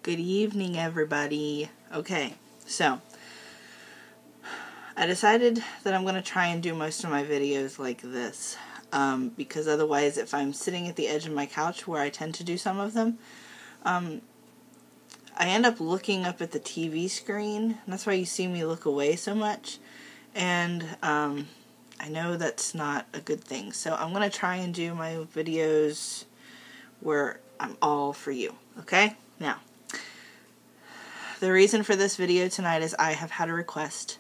Good evening, everybody. Okay, so I decided that I'm going to try and do most of my videos like this, because otherwise if I'm sitting at the edge of my couch where I tend to do some of them, I end up looking up at the TV screen, and that's why you see me look away so much, and I know that's not a good thing, so I'm going to try and do my videos where I'm all for you, okay? Now, the reason for this video tonight is I have had a request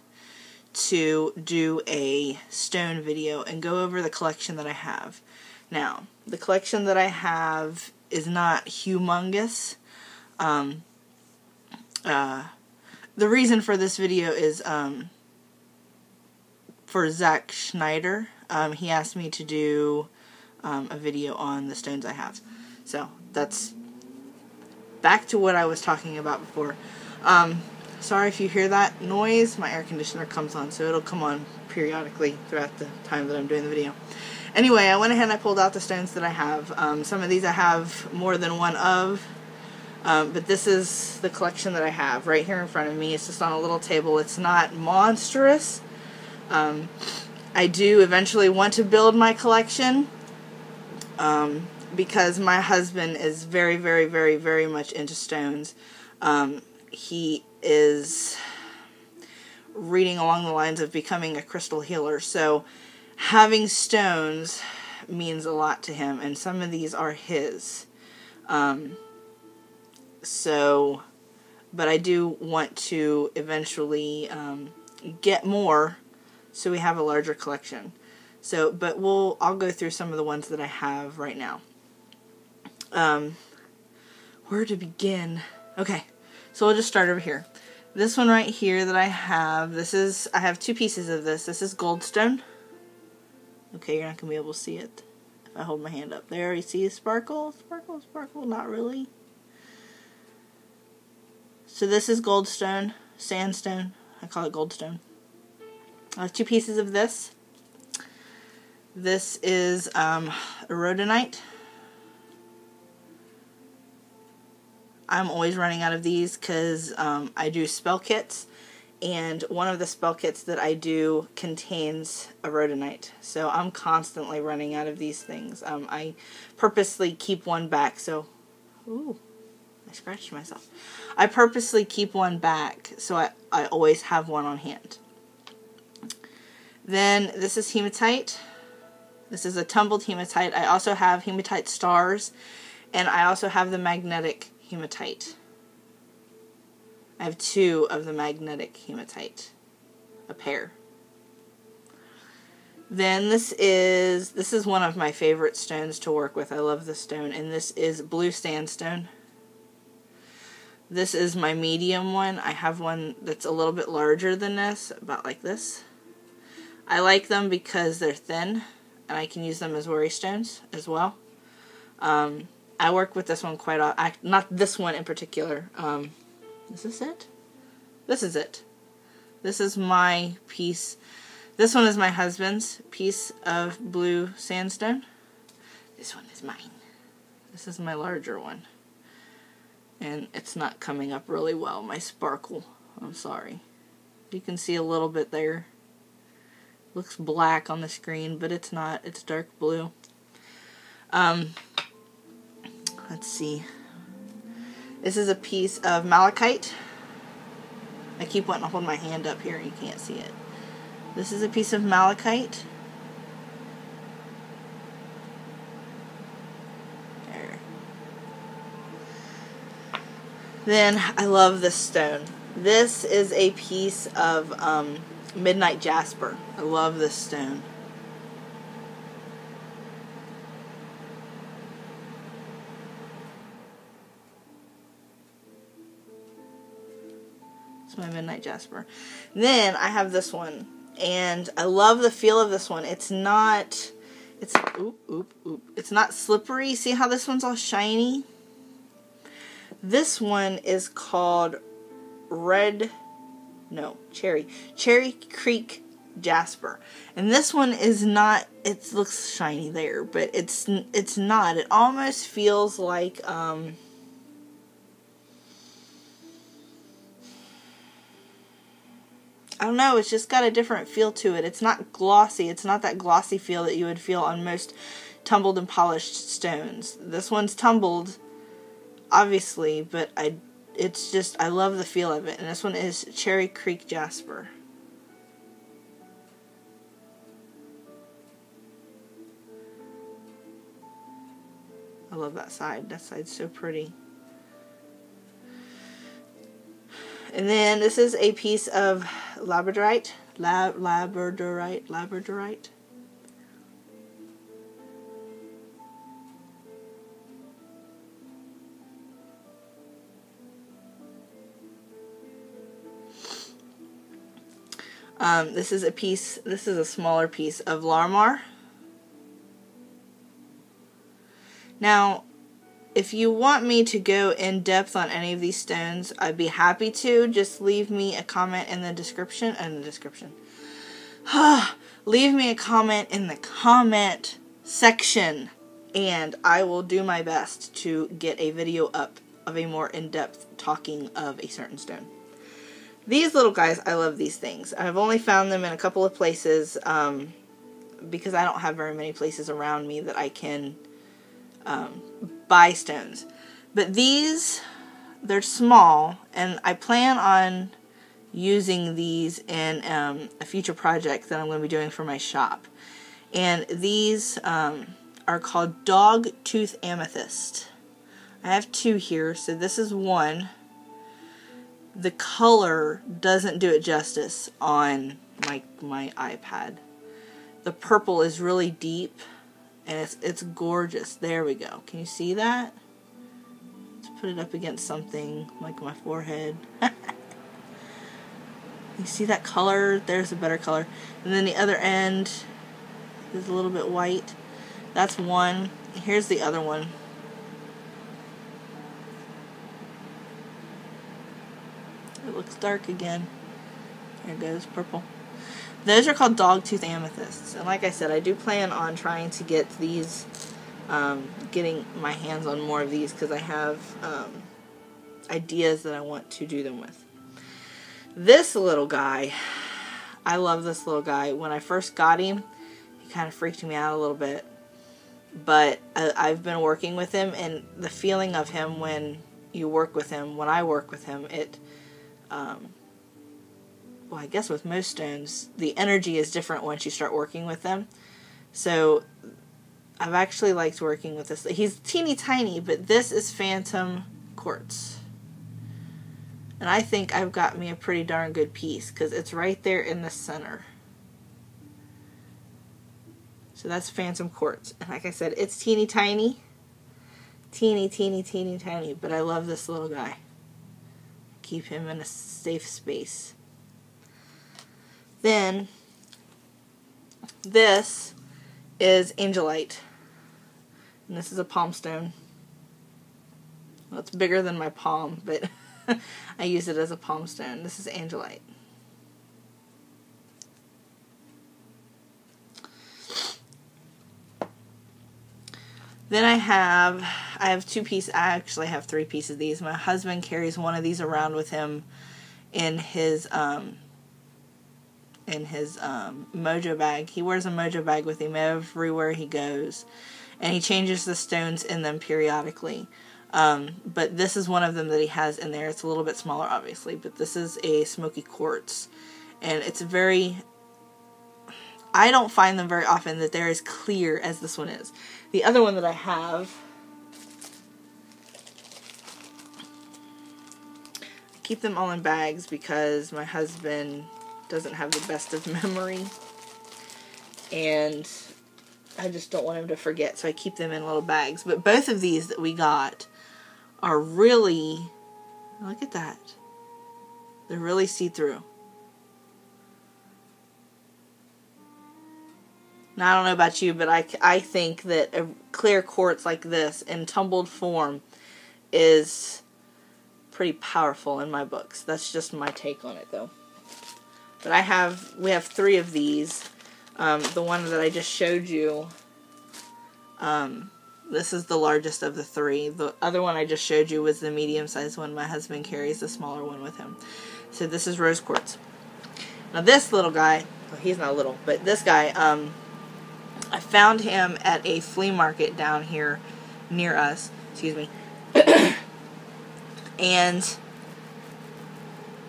to do a stone video and go over the collection that I have. Now, the collection that I have is not humongous. The reason for this video is for Zach Schneider. He asked me to do a video on the stones I have. So, that's back to what I was talking about before. Sorry if you hear that noise. My air conditioner comes on, so it'll come on periodically throughout the time that I'm doing the video. Anyway, I went ahead and I pulled out the stones that I have. Some of these I have more than one of, but this is the collection that I have right here in front of me. It's just on a little table. It's not monstrous. I do eventually want to build my collection, because my husband is very, very, very, very much into stones. He is reading along the lines of becoming a crystal healer, so having stones means a lot to him, and some of these are his. But I do want to eventually get more so we have a larger collection. So, but I'll go through some of the ones that I have right now. Where to begin? Okay, so we'll just start over here. This one right here that I have, I have two pieces of this. This is goldstone. Okay, you're not going to be able to see it if I hold my hand up. There, you see sparkle, sparkle, sparkle, not really. So this is goldstone, sandstone. I call it goldstone. I have two pieces of this. This is rhodonite. I'm always running out of these because I do spell kits, and one of the spell kits that I do contains a rhodonite. So I'm constantly running out of these things. I purposely keep one back. So, ooh, I scratched myself. I purposely keep one back so I always have one on hand. Then this is hematite. This is a tumbled hematite. I also have hematite stars, and I also have the magnetic hematite. I have two of the magnetic hematite, a pair. Then this is one of my favorite stones to work with. I love this stone, and this is blue sandstone. This is my medium one. I have one that's a little bit larger than this, about like this. I like them because they're thin, and I can use them as worry stones as well. I work with this one quite often. Not this one in particular. Is this it? This is it. This is my piece. This one is my husband's piece of blue sandstone. This one is mine. This is my larger one. And it's not coming up really well, my sparkle. I'm sorry. You can see a little bit there. Looks black on the screen, but it's not. It's dark blue. Let's see. This is a piece of malachite. I keep wanting to hold my hand up here and you can't see it. This is a piece of malachite. There. Then I love this stone. This is a piece of midnight jasper. I love this stone. My midnight jasper. Then I have this one, and I love the feel of this one. It's not slippery. See how this one's all shiny? This one is called Cherry Creek Jasper, and this one is not. It looks shiny there, but it's not. It almost feels like I don't know, it's just got a different feel to it. It's not glossy. It's not that glossy feel that you would feel on most tumbled and polished stones. This one's tumbled, obviously, but I love the feel of it. And this one is Cherry Creek Jasper. I love that side. That side's so pretty. And then this is a piece of labradorite. Labradorite. This is a smaller piece of Larmar. Now, if you want me to go in depth on any of these stones, I'd be happy to. Just leave me a comment in the description. Leave me a comment in the comment section, and I will do my best to get a video up of a more in-depth talking of a certain stone. These little guys, I love these things. I've only found them in a couple of places because I don't have very many places around me that I can buy stones. But these, they're small, and I plan on using these in a future project that I'm going to be doing for my shop. And these are called Dog Tooth Amethyst. I have two here, so this is one. The color doesn't do it justice on my iPad. The purple is really deep, and it's gorgeous. There we go. Can you see that? Let's put it up against something like my forehead. You see that color? There's a better color. And then the other end is a little bit white. That's one. Here's the other one. It looks dark again. There it goes, purple. Those are called Dogtooth Amethysts. And like I said, I do plan on trying to get these, getting my hands on more of these because I have ideas that I want to do them with. This little guy, I love this little guy. When I first got him, he kind of freaked me out a little bit. But I've been working with him, and the feeling of him when you work with him, when I work with him, it... well, I guess with most stones, the energy is different once you start working with them. So, I've actually liked working with this. He's teeny tiny, but this is Phantom Quartz. And I think I've got me a pretty darn good piece, because it's right there in the center. So that's Phantom Quartz. And like I said, it's teeny tiny. Teeny, teeny, teeny tiny. But I love this little guy. Keep him in a safe space. Then, this is Angelite. And this is a palm stone. Well, it's bigger than my palm, but I use it as a palm stone. This is Angelite. Then I have two pieces. I actually have three pieces of these. My husband carries one of these around with him in his mojo bag. He wears a mojo bag with him everywhere he goes, and he changes the stones in them periodically. But this is one of them that he has in there. It's a little bit smaller, obviously, but this is a smoky quartz, and it's very... I don't find them very often that they're as clear as this one is. The other one that I have, I keep them all in bags because my husband doesn't have the best of memory, and I just don't want him to forget, so I keep them in little bags. But both of these that we got are really, look at that, they're really see-through. Now, I don't know about you, but I think that a clear quartz like this in tumbled form is pretty powerful in my books. That's just my take on it, though. But we have three of these. The one that I just showed you, this is the largest of the three. The other one I just showed you was the medium-sized one. My husband carries the smaller one with him. So this is rose quartz. Now this little guy, well, he's not little, but this guy, I found him at a flea market down here near us. Excuse me. And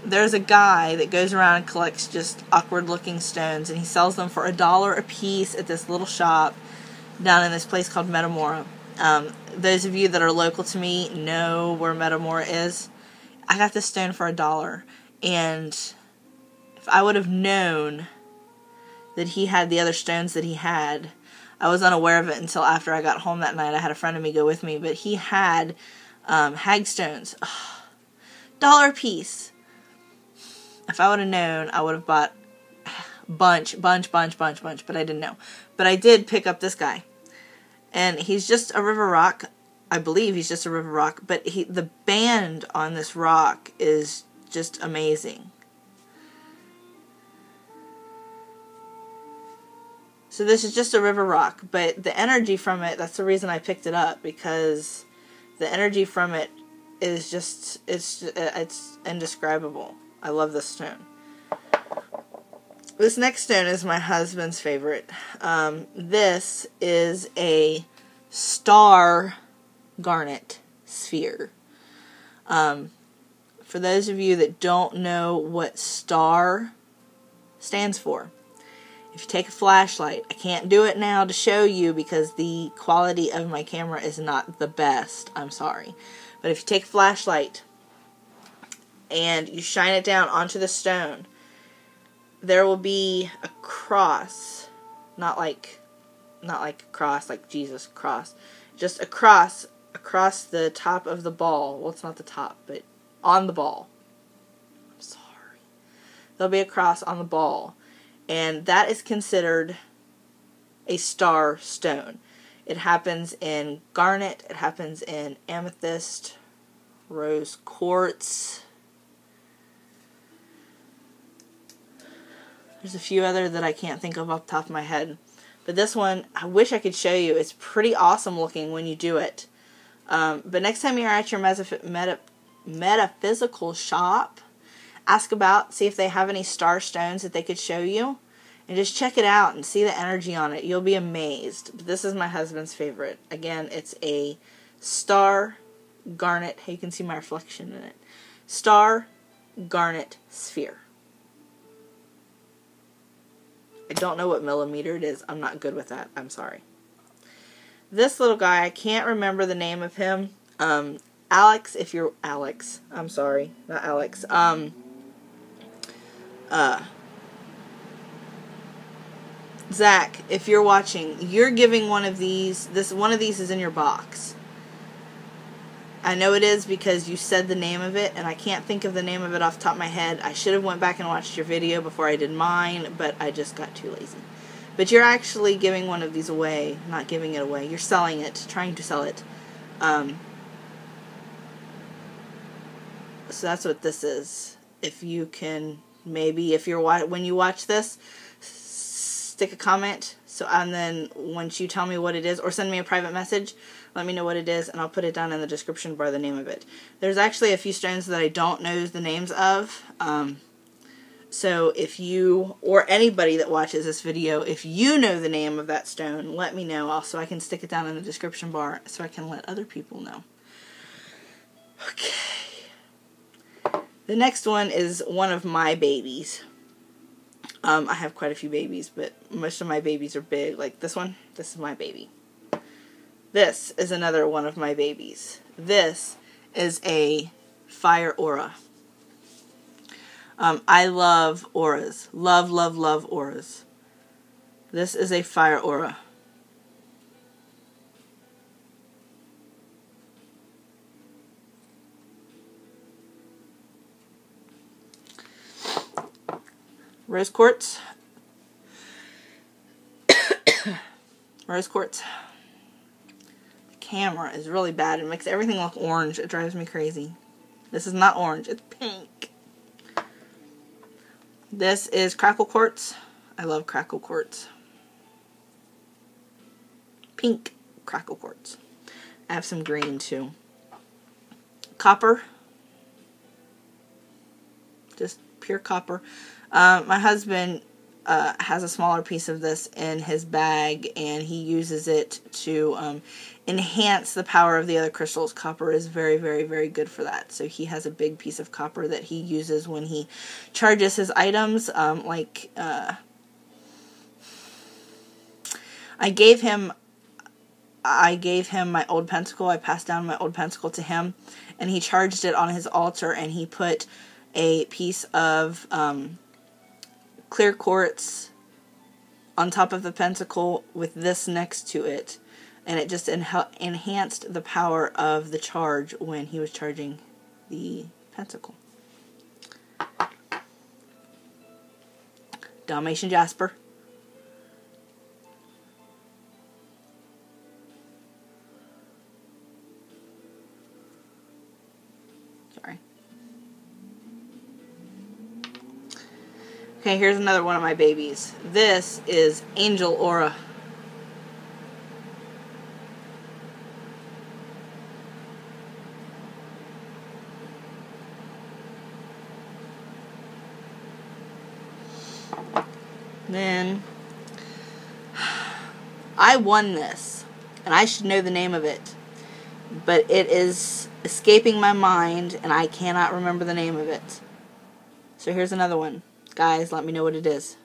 there's a guy that goes around and collects just awkward looking stones, and he sells them for $1 a piece at this little shop down in this place called Metamora. Those of you that are local to me know where Metamora is. I got this stone for $1, and if I would have known that he had the other stones that he had, I was unaware of it until after I got home that night. I had a friend of me go with me, but he had hag stones. $1 a piece. If I would have known, I would have bought bunch, but I didn't know. But I did pick up this guy. And he's just a river rock. I believe he's just a river rock, but the band on this rock is just amazing. So this is just a river rock, but the energy from it, that's the reason I picked it up, because the energy from it is just, it's indescribable. I love this stone. This next stone is my husband's favorite. This is a star garnet sphere. For those of you that don't know what star stands for, if you take a flashlight, I can't do it now to show you because the quality of my camera is not the best. I'm sorry. But if you take a flashlight and you shine it down onto the stone, there will be a cross, not like a cross like Jesus cross, just a cross across the top of the ball. Well, it's not the top, but on the ball. I'm sorry. There'll be a cross on the ball, and that is considered a star stone. It happens in garnet, it happens in amethyst, rose quartz. There's a few other that I can't think of off the top of my head. But this one, I wish I could show you. It's pretty awesome looking when you do it. But next time you're at your metaphysical shop, ask about, see if they have any star stones that they could show you. And just check it out and see the energy on it. You'll be amazed. But this is my husband's favorite. Again, it's a star garnet. Hey, you can see my reflection in it. Star garnet sphere. I don't know what millimeter it is. I'm not good with that. I'm sorry. This little guy, I can't remember the name of him. Alex, if you're... Alex. I'm sorry. Not Alex. Zach, if you're watching, you're giving one of these. One of these is in your box. I know it is because you said the name of it, and I can't think of the name of it off the top of my head. I should have went back and watched your video before I did mine, but I just got too lazy. But you're actually giving one of these away. Not giving it away. You're selling it. Trying to sell it. So that's what this is. If you can, maybe, if you're when you watch this, stick a comment, and then once you tell me what it is, or send me a private message, let me know what it is, and I'll put it down in the description bar, the name of it. There's actually a few stones that I don't know the names of, so if you, or anybody that watches this video, if you know the name of that stone, let me know, also I can stick it down in the description bar, so I can let other people know. Okay. The next one is one of my babies. I have quite a few babies, but most of my babies are big. Like this one, this is my baby. This is another one of my babies. This is a fire aura. I love auras. Love, love, love auras. This is a fire aura. Rose quartz. Rose quartz. The camera is really bad. It makes everything look orange. It drives me crazy. This is not orange. It's pink. This is crackle quartz. I love crackle quartz. Pink crackle quartz. I have some green too. Copper. Just pure copper. My husband has a smaller piece of this in his bag, and he uses it to enhance the power of the other crystals. Copper is very, very, very good for that. So he has a big piece of copper that he uses when he charges his items. I gave him my old pentacle. I passed down my old pentacle to him, and he charged it on his altar, and he put a piece of clear quartz on top of the pentacle with this next to it, and it just enhanced the power of the charge when he was charging the pentacle. Dalmatian jasper. Sorry. Okay, here's another one of my babies. This is Angel Aura. Then I won this, and I should know the name of it, but it is escaping my mind, and I cannot remember the name of it. So here's another one. Guys, let me know what it is.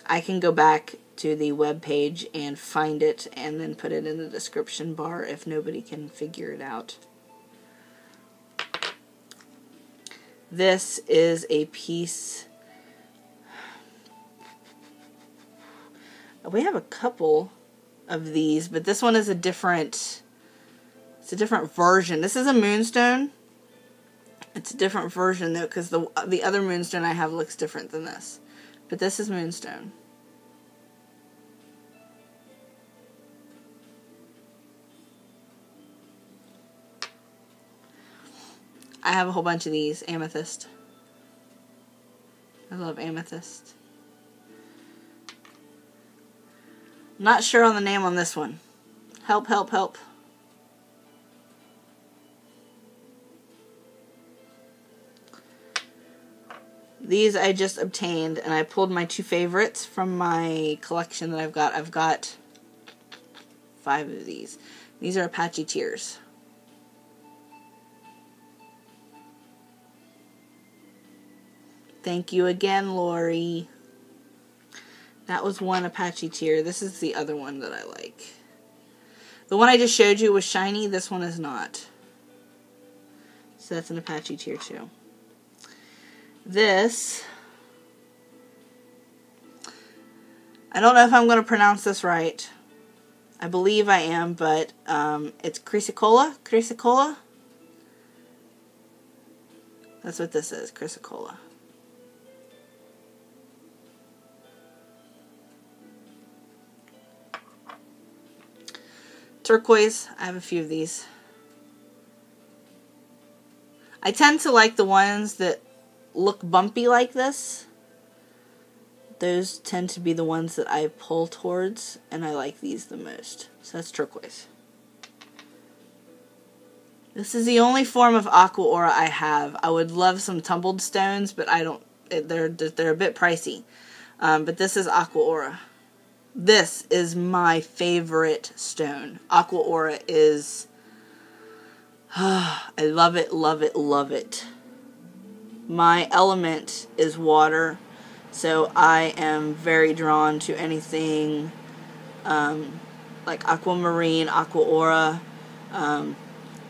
I can go back to the web page and find it and then put it in the description bar if nobody can figure it out. This is a piece. We have a couple of these, but this one is a different, it's a different version. This is a moonstone. It's a different version though, because the other moonstone I have looks different than this. But this is moonstone. I have a whole bunch of these. Amethyst. I love amethyst. Not sure on the name on this one. Help, help, help. These I just obtained, and I pulled my two favorites from my collection that I've got. I've got 5 of these. These are Apache Tears. Thank you again, Lori. That was one Apache Tear. This is the other one that I like. The one I just showed you was shiny. This one is not. So that's an Apache Tear too. This, I don't know if I'm going to pronounce this right. I believe I am, but it's chrysocolla. Chrysocolla. That's what this is, chrysocolla. Turquoise. I have a few of these. I tend to like the ones that look bumpy like this. Those tend to be the ones that I pull towards, and I like these the most. So that's turquoise. This is the only form of aqua aura I have. I would love some tumbled stones, but I don't. They're a bit pricey. But this is aqua aura. This is my favorite stone. Aqua aura is. I love it, love it, love it. My element is water, so I am very drawn to anything like aquamarine, aqua aura,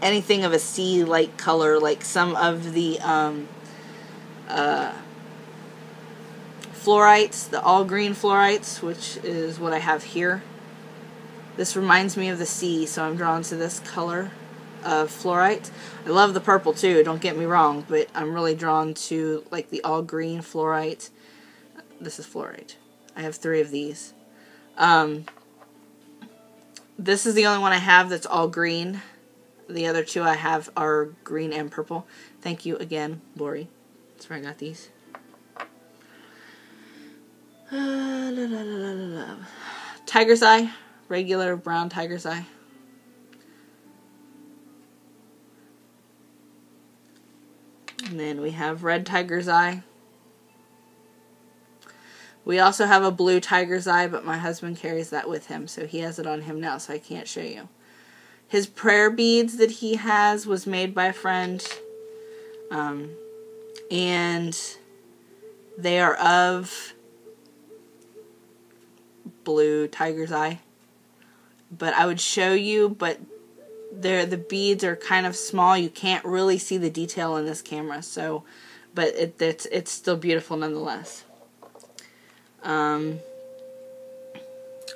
anything of a sea-like color, like some of the fluorites, the all-green fluorites, which is what I have here. This reminds me of the sea, so I'm drawn to this color of fluorite. I love the purple too, don't get me wrong, but I'm really drawn to like the all green fluorite. This is fluorite. I have 3 of these. This is the only one I have that's all green. The other 2 I have are green and purple. Thank you again, Lori. That's where I got these. Tiger's eye, regular brown tiger's eye. And then we have red tiger's eye. We also have a blue tiger's eye, but my husband carries that with him, so he has it on him now, so I can't show you. His prayer beads that he has was made by a friend, and they are of blue tiger's eye. But I would show you, but the beads are kind of small. You can't really see the detail in this camera, so, but it's still beautiful nonetheless. I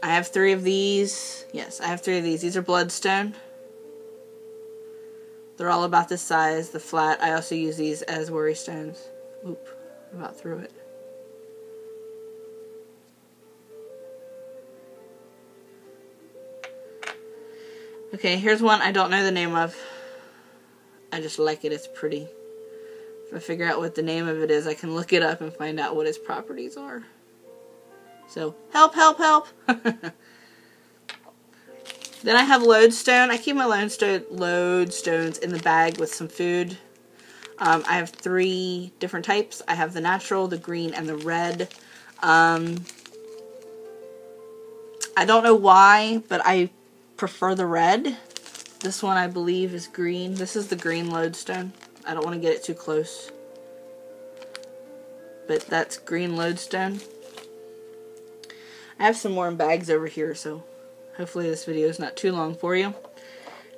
have 3 of these. Yes, I have 3 of these. These are bloodstone. They're all about this size, the flat. I also use these as worry stones. Oop, I about threw it. Okay, here's one I don't know the name of. I just like it. It's pretty. If I figure out what the name of it is, I can look it up and find out what its properties are. So, help, help, help! Then I have lodestone. I keep my lodestones in the bag with some food. I have 3 different types. I have the natural, the green, and the red. I don't know why, but I prefer the red. This one I believe is green. This is the green lodestone. I don't want to get it too close. But that's green lodestone. I have some more in bags over here, so hopefully this video is not too long for you.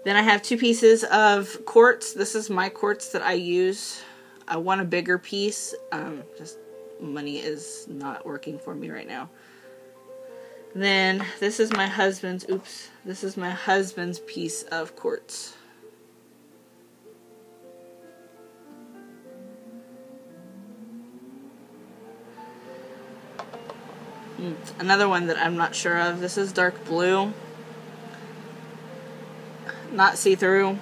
Then I have 2 pieces of quartz. This is my quartz that I use. I want a bigger piece. Just money is not working for me right now. Then this is my husband's, this is my husband's piece of quartz. Another one that I'm not sure of. This is dark blue. Not see-through.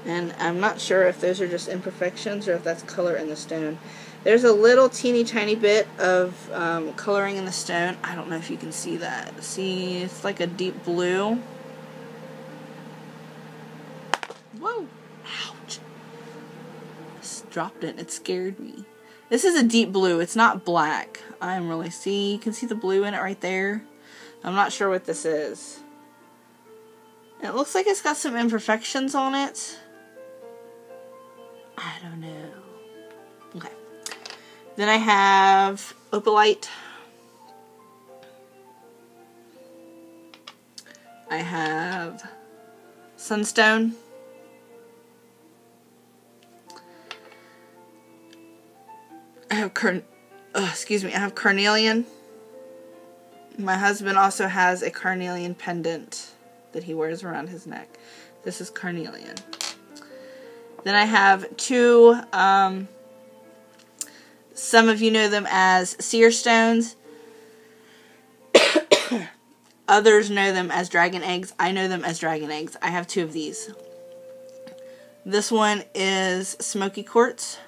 And I'm not sure if those are just imperfections or if that's color in the stone. There's a little teeny tiny bit of coloring in the stone. I don't know if you can see that. See, it's like a deep blue. Whoa! Ouch! Just dropped it. It scared me. This is a deep blue. It's not black. I'm really, see, you can see the blue in it right there. I'm not sure what this is. And it looks like it's got some imperfections on it. I don't know. Okay. Then I have opalite. I have sunstone. I have I have carnelian. My husband also has a carnelian pendant that he wears around his neck. This is carnelian. Then I have 2, some of you know them as seer stones. Others know them as dragon eggs. I know them as dragon eggs. I have 2 of these. This one is smoky quartz.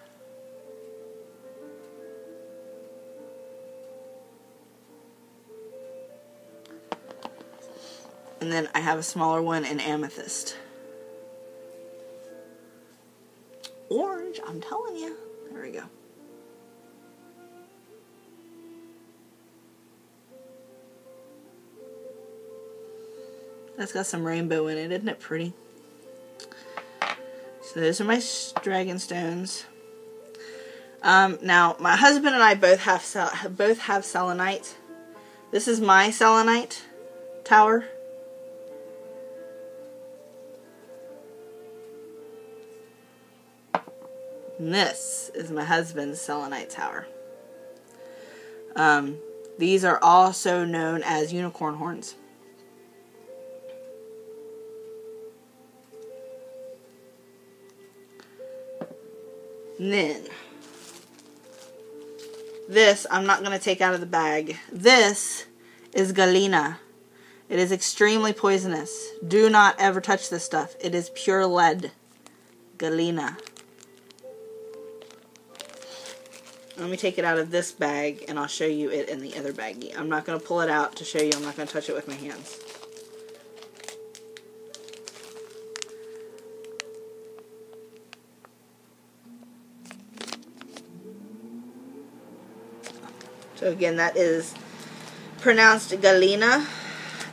And then I have a smaller one in amethyst. Orange, I'm telling you. There we go. That's got some rainbow in it. Isn't it pretty? So those are my dragon stones. Now, my husband and I both have selenite. This is my selenite tower. And this is my husband's selenite tower. These are also known as unicorn horns. And then, this I'm not going to take out of the bag. This is galena. It is extremely poisonous. Do not ever touch this stuff. It is pure lead. Galena. Let me take it out of this bag and I'll show you it in the other baggie. I'm not going to pull it out to show you. I'm not going to touch it with my hands. So again, that is pronounced galena,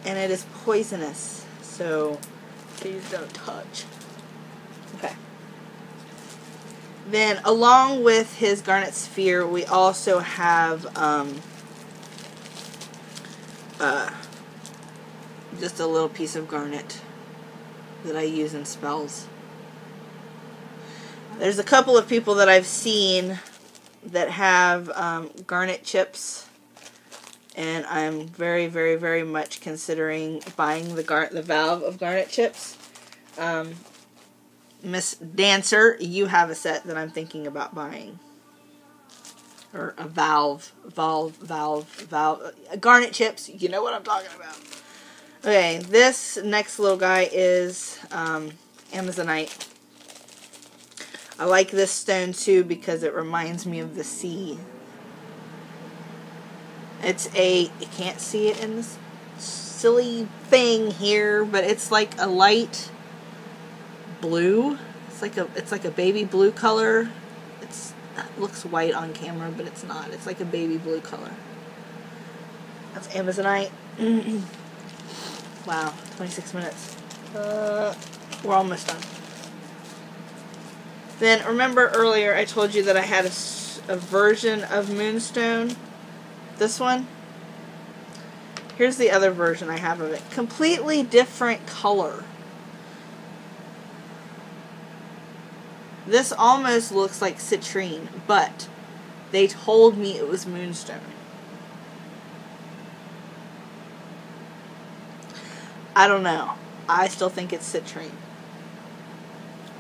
and it is poisonous. So please don't touch. Okay. Then, along with his garnet sphere, we also have just a little piece of garnet that I use in spells. There's a couple of people that I've seen that have garnet chips, and I'm very, very, very much considering buying the valve of garnet chips. Miss Dancer, you have a set that I'm thinking about buying. Or a valve. Garnet chips, you know what I'm talking about. Okay, this next little guy is Amazonite. I like this stone too because it reminds me of the sea. You can't see it in this silly thing here, but it's like a light blue. It's like a baby blue color. It looks white on camera, but it's not. It's like a baby blue color. That's Amazonite. Wow, 26 minutes. We're almost done. Then remember earlier I told you that I had a version of Moonstone. This one. Here's the other version I have of it. Completely different color. This almost looks like citrine, but they told me it was Moonstone. I don't know. I still think it's citrine.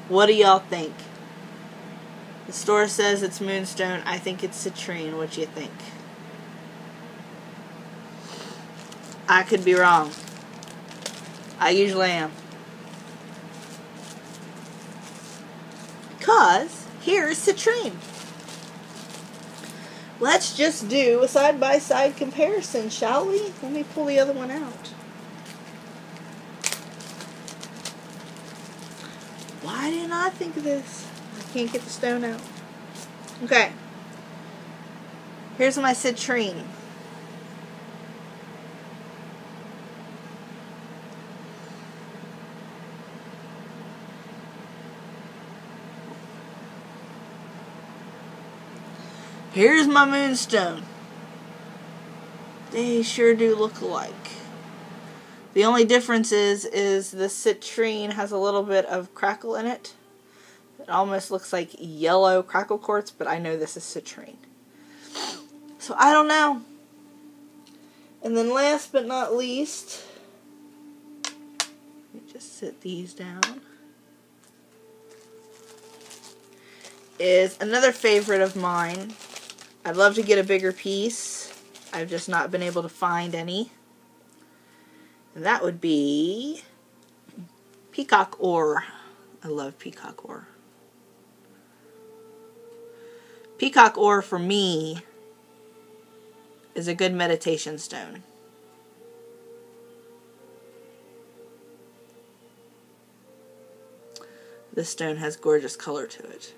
What do y'all think? The store says it's Moonstone. I think it's citrine. What do you think? I could be wrong. I usually am. Because here's citrine. Let's just do a side-by-side comparison, shall we? Let me pull the other one out. Why didn't I think of this? I can't get the stone out. Okay. Here's my citrine. Here's my Moonstone. They sure do look alike. The only difference is the citrine has a little bit of crackle in it. It almost looks like yellow crackle quartz, but I know this is citrine. So I don't know. And then last but not least, let me just sit these down, is another favorite of mine. I'd love to get a bigger piece. I've just not been able to find any. And that would be peacock ore. I love peacock ore. Peacock ore for me is a good meditation stone. This stone has gorgeous color to it.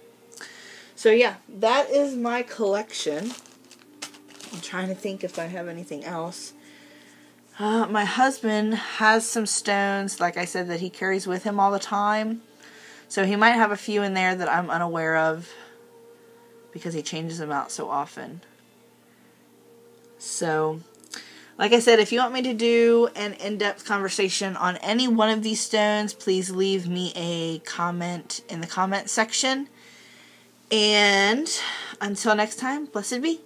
So yeah, that is my collection. I'm trying to think if I have anything else. My husband has some stones, like I said, that he carries with him all the time. So he might have a few in there that I'm unaware of because he changes them out so often. So, like I said, if you want me to do an in-depth conversation on any one of these stones, please leave me a comment in the comment section. And until next time, blessed be.